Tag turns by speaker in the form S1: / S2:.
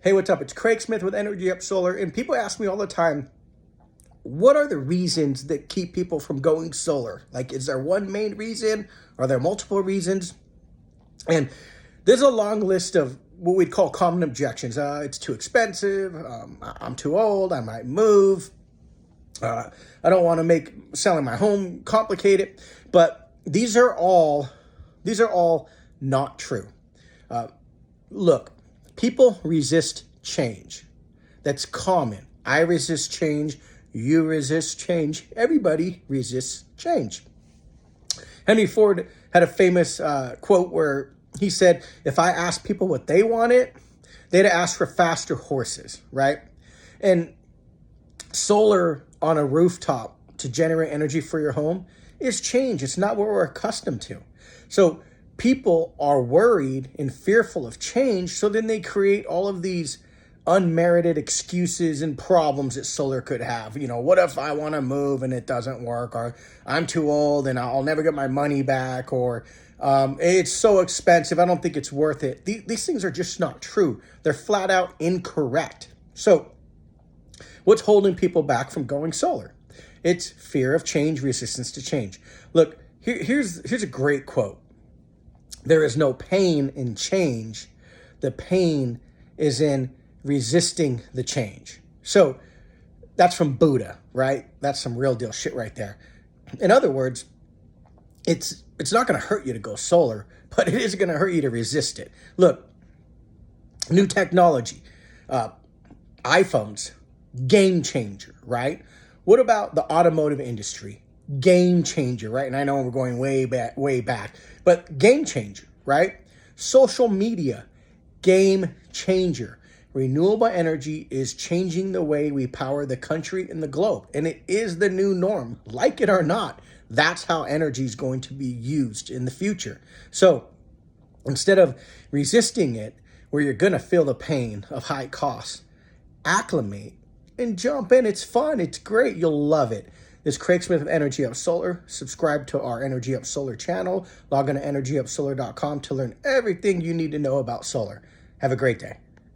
S1: Hey, what's up? It's Craig Smith with Energy Up Solar, and people ask me all the time, what are the reasons that keep people from going solar? Like, is there one main reason? Are there multiple reasons? And there's a long list of what we'd call common objections. It's too expensive. I'm too old. I might move. I don't want to make selling my home complicated. But these are all not true. Look, people resist change. That's common. I resist change. You resist change. Everybody resists change. Henry Ford had a famous quote where he said, if I asked people what they wanted, they'd ask for faster horses, right? And solar on a rooftop to generate energy for your home is change. It's not what we're accustomed to. So people are worried and fearful of change, so then they create all of these unmerited excuses and problems that solar could have. You know, what if I want to move and it doesn't work, or I'm too old and I'll never get my money back, or it's so expensive, I don't think it's worth it. These things are just not true. They're flat out incorrect. So what's holding people back from going solar? It's fear of change, resistance to change. Look, here's a great quote. There is no pain in change. The pain is in resisting the change. So that's from Buddha, right? That's some real deal shit right there. In other words, it's not going to hurt you to go solar, but it is going to hurt you to resist it. Look, new technology, iPhones, game changer, right? What about the automotive industry? Game changer, right? And I know we're going way back, but game changer, right? Social media, game changer. Renewable energy is changing the way we power the country and the globe. And it is the new norm. Like it or not, that's how energy is going to be used in the future. So instead of resisting it, where you're going to feel the pain of high costs, acclimate and jump in. It's fun. It's great. You'll love it. This is Craig Smith of Energy Up Solar. Subscribe to our Energy Up Solar channel. Log on to energyupsolar.com to learn everything you need to know about solar. Have a great day.